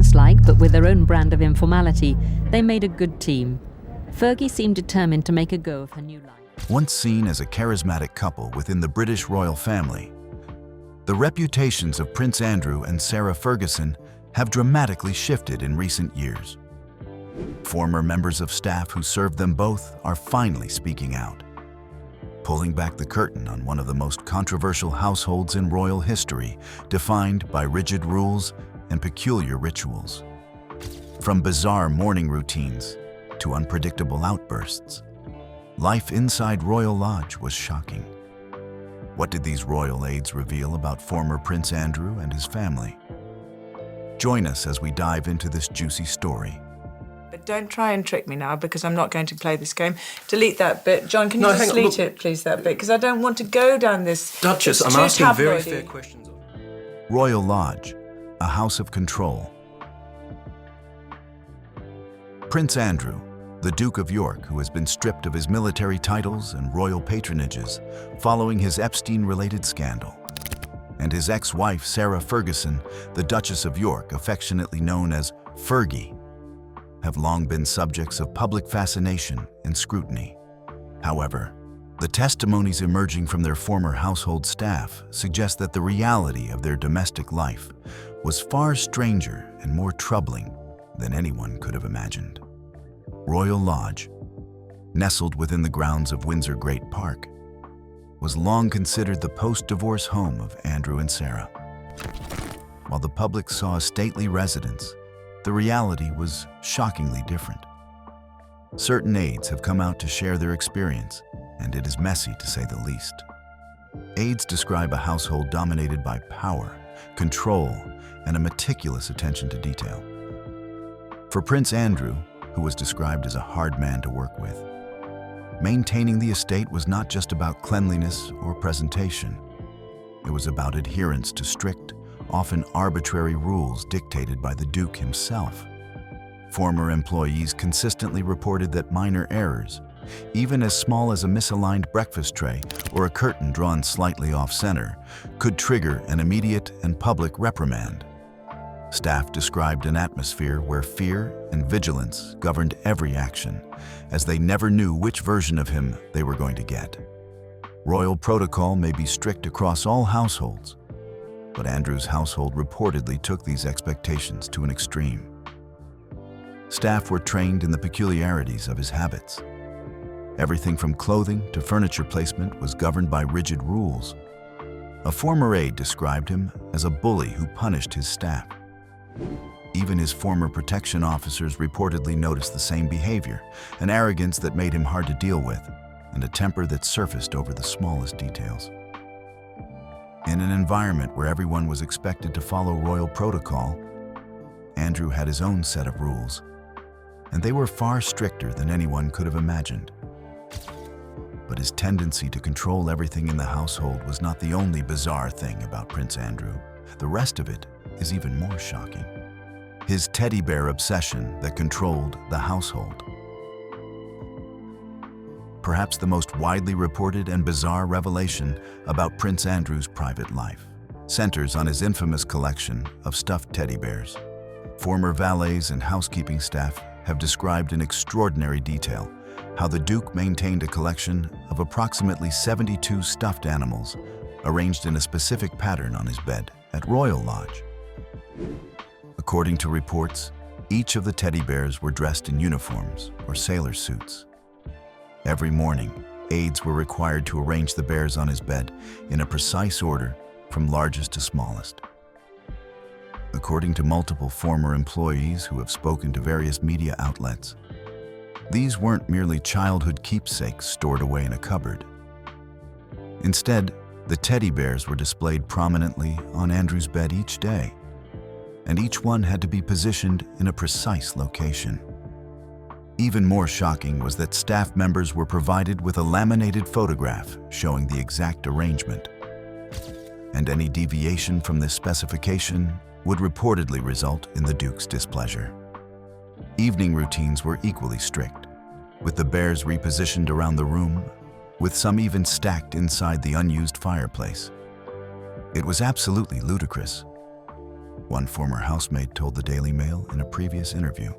businesslike, but with their own brand of informality, they made a good team. Fergie seemed determined to make a go of her new life. Once seen as a charismatic couple within the British royal family, the reputations of Prince Andrew and Sarah Ferguson have dramatically shifted in recent years. Former members of staff who served them both are finally speaking out, pulling back the curtain on one of the most controversial households in royal history, defined by rigid rules and peculiar rituals. From bizarre morning routines to unpredictable outbursts, life inside Royal Lodge was shocking. What did these royal aides reveal about former Prince Andrew and his family? Join us as we dive into this juicy story. But don't try and trick me now, because I'm not going to play this game. Delete that bit. John, can you just delete it, please, that bit? Because I don't want to go down this... Duchess, I'm asking very fair questions. Royal Lodge, a house of control. Prince Andrew, the Duke of York, who has been stripped of his military titles and royal patronages following his Epstein-related scandal, and his ex-wife Sarah Ferguson, the Duchess of York, affectionately known as Fergie, have long been subjects of public fascination and scrutiny. However, the testimonies emerging from their former household staff suggest that the reality of their domestic life was far stranger and more troubling than anyone could have imagined. Royal Lodge, nestled within the grounds of Windsor Great Park, was long considered the post-divorce home of Andrew and Sarah. While the public saw a stately residence, the reality was shockingly different. Certain aides have come out to share their experience, and it is messy to say the least. Aides describe a household dominated by power, control, and a meticulous attention to detail. For Prince Andrew, who was described as a hard man to work with, maintaining the estate was not just about cleanliness or presentation. It was about adherence to strict, often arbitrary rules dictated by the Duke himself. Former employees consistently reported that minor errors, even as small as a misaligned breakfast tray or a curtain drawn slightly off-center, could trigger an immediate and public reprimand. Staff described an atmosphere where fear and vigilance governed every action, as they never knew which version of him they were going to get. Royal protocol may be strict across all households, but Andrew's household reportedly took these expectations to an extreme. Staff were trained in the peculiarities of his habits. Everything from clothing to furniture placement was governed by rigid rules. A former aide described him as a bully who punished his staff. Even his former protection officers reportedly noticed the same behavior, an arrogance that made him hard to deal with, and a temper that surfaced over the smallest details. In an environment where everyone was expected to follow royal protocol, Andrew had his own set of rules, and they were far stricter than anyone could have imagined. But his tendency to control everything in the household was not the only bizarre thing about Prince Andrew. The rest of it is even more shocking. His teddy bear obsession that controlled the household. Perhaps the most widely reported and bizarre revelation about Prince Andrew's private life centers on his infamous collection of stuffed teddy bears. Former valets and housekeeping staff have described in extraordinary detail how the Duke maintained a collection of approximately 72 stuffed animals arranged in a specific pattern on his bed at Royal Lodge. According to reports, each of the teddy bears were dressed in uniforms or sailor suits. Every morning, aides were required to arrange the bears on his bed in a precise order from largest to smallest. According to multiple former employees who have spoken to various media outlets, these weren't merely childhood keepsakes stored away in a cupboard. Instead, the teddy bears were displayed prominently on Andrew's bed each day, and each one had to be positioned in a precise location. Even more shocking was that staff members were provided with a laminated photograph showing the exact arrangement. And any deviation from this specification would reportedly result in the Duke's displeasure. Evening routines were equally strict, with the bears repositioned around the room, with some even stacked inside the unused fireplace. It was absolutely ludicrous. one former housemate told the Daily Mail in a previous interview.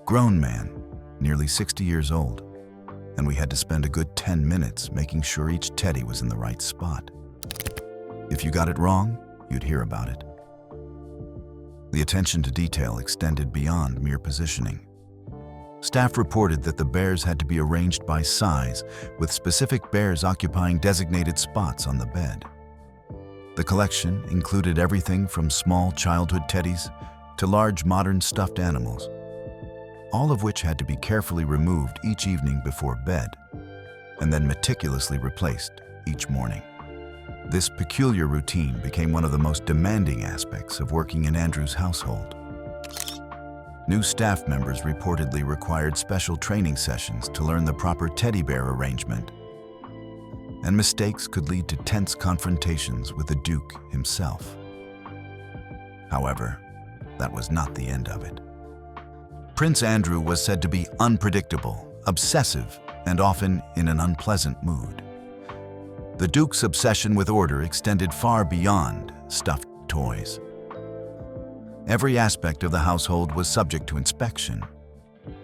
Grown man, nearly 60 years old, and we had to spend a good 10 minutes making sure each teddy was in the right spot. If you got it wrong, you'd hear about it. The attention to detail extended beyond mere positioning. Staff reported that the bears had to be arranged by size, with specific bears occupying designated spots on the bed. The collection included everything from small childhood teddies to large modern stuffed animals, all of which had to be carefully removed each evening before bed, and then meticulously replaced each morning. This peculiar routine became one of the most demanding aspects of working in Andrew's household. New staff members reportedly required special training sessions to learn the proper teddy bear arrangement, and mistakes could lead to tense confrontations with the Duke himself. However, that was not the end of it. Prince Andrew was said to be unpredictable, obsessive, and often in an unpleasant mood. The Duke's obsession with order extended far beyond stuffed toys. Every aspect of the household was subject to inspection.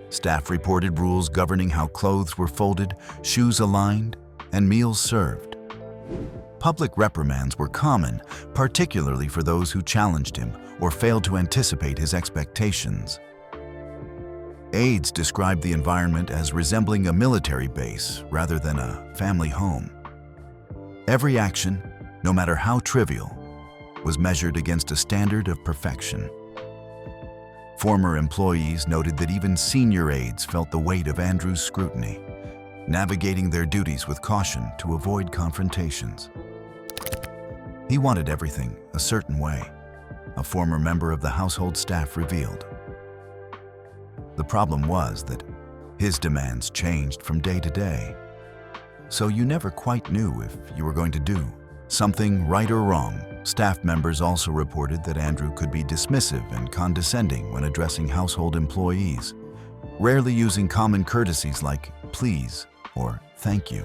Staff reported rules governing how clothes were folded, shoes aligned, and meals served. Public reprimands were common, particularly for those who challenged him or failed to anticipate his expectations. Aides described the environment as resembling a military base rather than a family home. Every action, no matter how trivial, was measured against a standard of perfection. Former employees noted that even senior aides felt the weight of Andrew's scrutiny, navigating their duties with caution to avoid confrontations. He wanted everything a certain way, a former member of the household staff revealed. The problem was that his demands changed from day to day, so you never quite knew if you were going to do something right or wrong. Staff members also reported that Andrew could be dismissive and condescending when addressing household employees, rarely using common courtesies like please or thank you.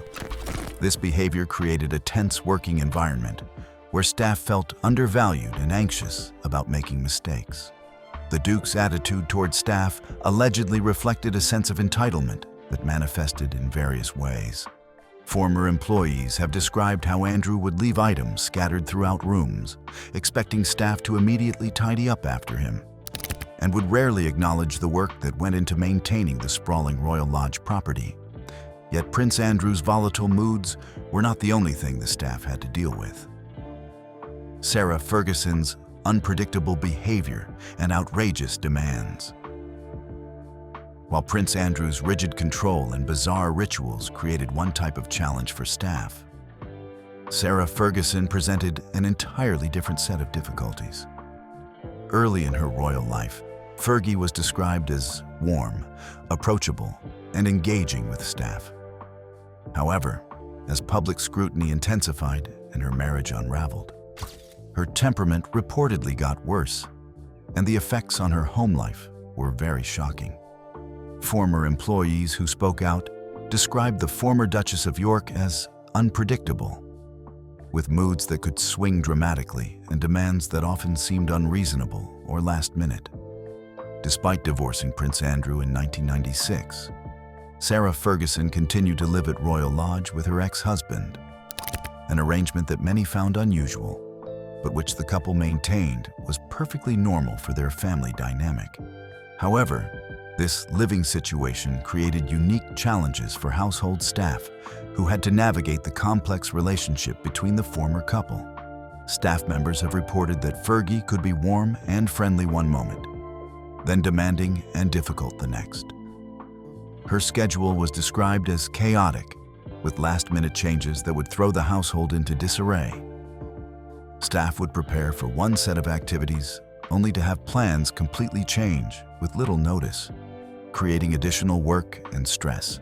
This behavior created a tense working environment where staff felt undervalued and anxious about making mistakes. The Duke's attitude toward staff allegedly reflected a sense of entitlement that manifested in various ways. Former employees have described how Andrew would leave items scattered throughout rooms, expecting staff to immediately tidy up after him, and would rarely acknowledge the work that went into maintaining the sprawling Royal Lodge property. Yet Prince Andrew's volatile moods were not the only thing the staff had to deal with. Sarah Ferguson's unpredictable behavior and outrageous demands. While Prince Andrew's rigid control and bizarre rituals created one type of challenge for staff, Sarah Ferguson presented an entirely different set of difficulties. Early in her royal life, Fergie was described as warm, approachable, and engaging with staff. However, as public scrutiny intensified and her marriage unraveled, her temperament reportedly got worse, and the effects on her home life were very shocking. Former employees who spoke out described the former Duchess of York as unpredictable, with moods that could swing dramatically and demands that often seemed unreasonable or last minute. Despite divorcing Prince Andrew in 1996, Sarah Ferguson continued to live at Royal Lodge with her ex-husband, an arrangement that many found unusual, but which the couple maintained was perfectly normal for their family dynamic. However, this living situation created unique challenges for household staff who had to navigate the complex relationship between the former couple. Staff members have reported that Fergie could be warm and friendly one moment, then demanding and difficult the next. Her schedule was described as chaotic, with last-minute changes that would throw the household into disarray. Staff would prepare for one set of activities only to have plans completely change with little notice, creating additional work and stress.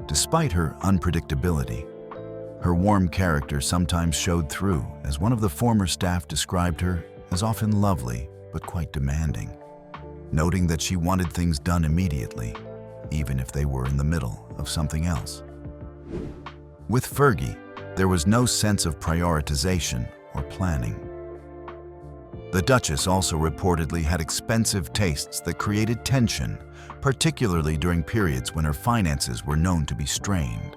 Despite her unpredictability, her warm character sometimes showed through, as one of the former staff described her as often lovely but quite demanding, noting that she wanted things done immediately, even if they were in the middle of something else. With Fergie, there was no sense of prioritization or planning. The Duchess also reportedly had expensive tastes that created tension, particularly during periods when her finances were known to be strained.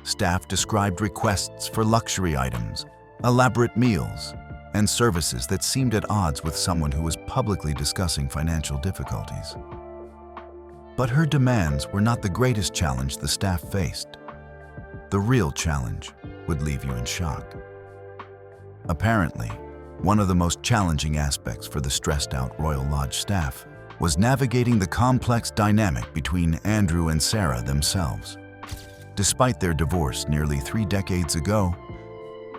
Staff described requests for luxury items, elaborate meals, and services that seemed at odds with someone who was publicly discussing financial difficulties. But her demands were not the greatest challenge the staff faced. The real challenge would leave you in shock. Apparently, one of the most challenging aspects for the stressed-out Royal Lodge staff was navigating the complex dynamic between Andrew and Sarah themselves. Despite their divorce nearly 3 decades ago,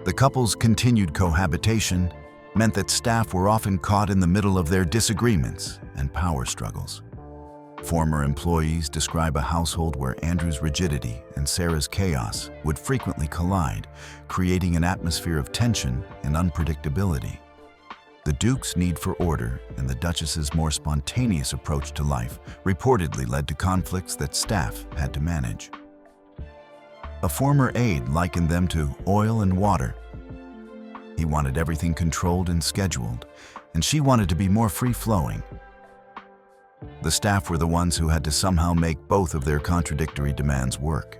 the couple's continued cohabitation meant that staff were often caught in the middle of their disagreements and power struggles. Former employees describe a household where Andrew's rigidity and Sarah's chaos would frequently collide, creating an atmosphere of tension and unpredictability. The Duke's need for order and the Duchess's more spontaneous approach to life reportedly led to conflicts that staff had to manage. A former aide likened them to oil and water. He wanted everything controlled and scheduled, and she wanted to be more free-flowing. The staff were the ones who had to somehow make both of their contradictory demands work.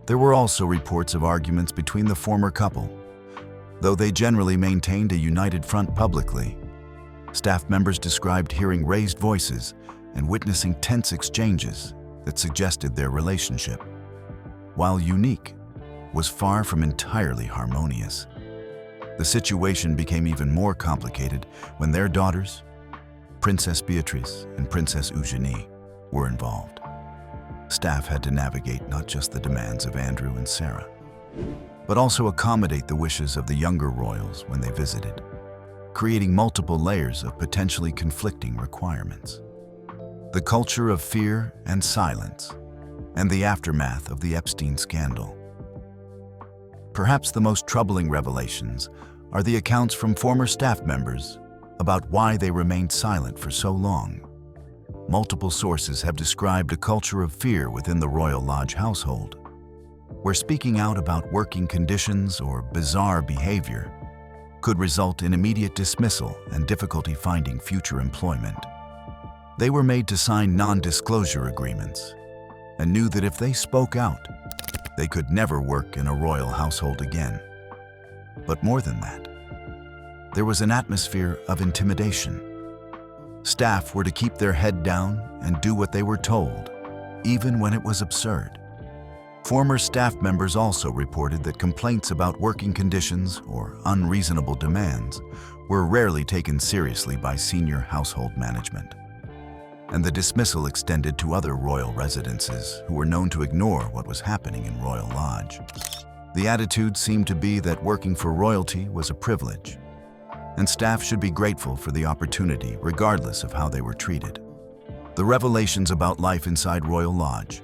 There were also reports of arguments between the former couple. Though they generally maintained a united front publicly, staff members described hearing raised voices and witnessing tense exchanges that suggested their relationship, while unique, was far from entirely harmonious. The situation became even more complicated when their daughters, Princess Beatrice and Princess Eugenie, were involved. Staff had to navigate not just the demands of Andrew and Sarah, but also accommodate the wishes of the younger royals when they visited, creating multiple layers of potentially conflicting requirements. The culture of fear and silence, and the aftermath of the Epstein scandal. Perhaps the most troubling revelations are the accounts from former staff members about why they remained silent for so long. Multiple sources have described a culture of fear within the Royal Lodge household, where speaking out about working conditions or bizarre behavior could result in immediate dismissal and difficulty finding future employment. They were made to sign non-disclosure agreements and knew that if they spoke out, they could never work in a royal household again. But more than that, there was an atmosphere of intimidation. Staff were to keep their head down and do what they were told, even when it was absurd. Former staff members also reported that complaints about working conditions or unreasonable demands were rarely taken seriously by senior household management, and the dismissal extended to other royal residences who were known to ignore what was happening in Royal Lodge. The attitude seemed to be that working for royalty was a privilege, and staff should be grateful for the opportunity regardless of how they were treated. The revelations about life inside Royal Lodge,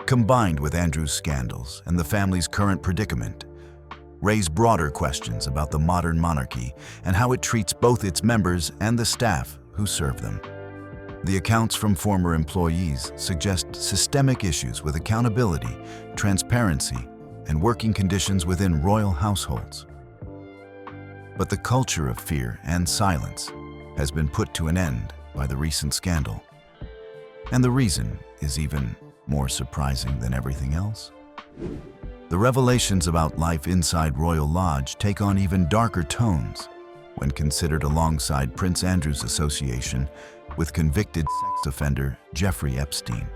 combined with Andrew's scandals and the family's current predicament, raise broader questions about the modern monarchy and how it treats both its members and the staff who serve them. The accounts from former employees suggest systemic issues with accountability, transparency, and working conditions within royal households. But the culture of fear and silence has been put to an end by the recent scandal. And the reason is even more surprising than everything else. The revelations about life inside Royal Lodge take on even darker tones when considered alongside Prince Andrew's association with convicted sex offender Jeffrey Epstein,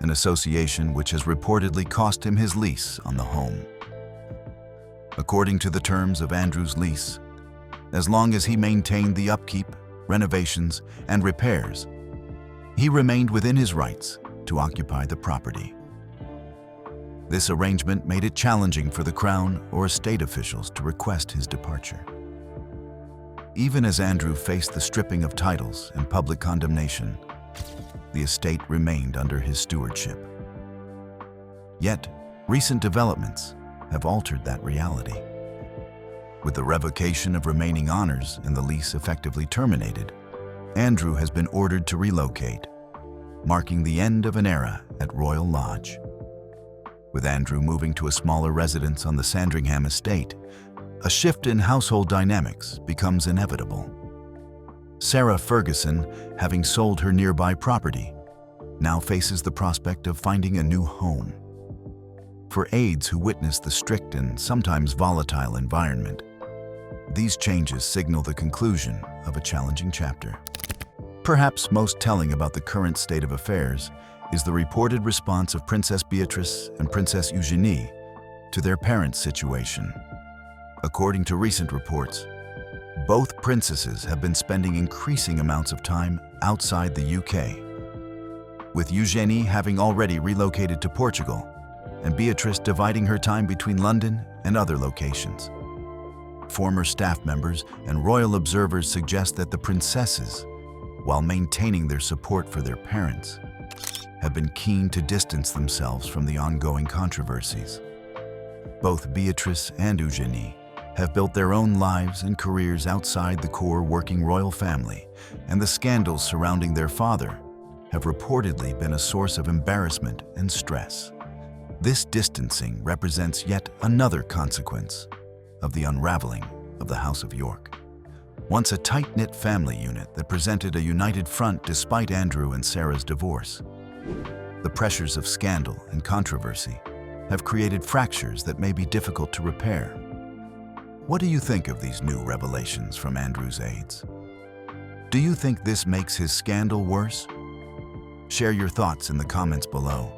an association which has reportedly cost him his lease on the home. According to the terms of Andrew's lease, as long as he maintained the upkeep, renovations, and repairs, he remained within his rights to occupy the property. This arrangement made it challenging for the Crown or estate officials to request his departure. Even as Andrew faced the stripping of titles and public condemnation, the estate remained under his stewardship. Yet, recent developments have altered that reality. With the revocation of remaining honors and the lease effectively terminated, Andrew has been ordered to relocate, marking the end of an era at Royal Lodge. With Andrew moving to a smaller residence on the Sandringham estate, a shift in household dynamics becomes inevitable. Sarah Ferguson, having sold her nearby property, now faces the prospect of finding a new home. For aides who witness the strict and sometimes volatile environment, these changes signal the conclusion of a challenging chapter. Perhaps most telling about the current state of affairs is the reported response of Princess Beatrice and Princess Eugenie to their parents' situation. According to recent reports, both princesses have been spending increasing amounts of time outside the UK, with Eugenie having already relocated to Portugal and Beatrice dividing her time between London and other locations. Former staff members and royal observers suggest that the princesses, while maintaining their support for their parents, have been keen to distance themselves from the ongoing controversies. Both Beatrice and Eugenie have built their own lives and careers outside the core working royal family, and the scandals surrounding their father have reportedly been a source of embarrassment and stress. This distancing represents yet another consequence of the unraveling of the House of York. Once a tight-knit family unit that presented a united front despite Andrew and Sarah's divorce, the pressures of scandal and controversy have created fractures that may be difficult to repair. What do you think of these new revelations from Andrew's aides? Do you think this makes his scandal worse? Share your thoughts in the comments below.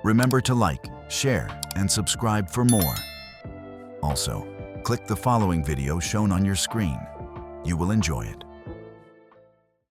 Remember to like, share, and subscribe for more. Also, click the following video shown on your screen. You will enjoy it.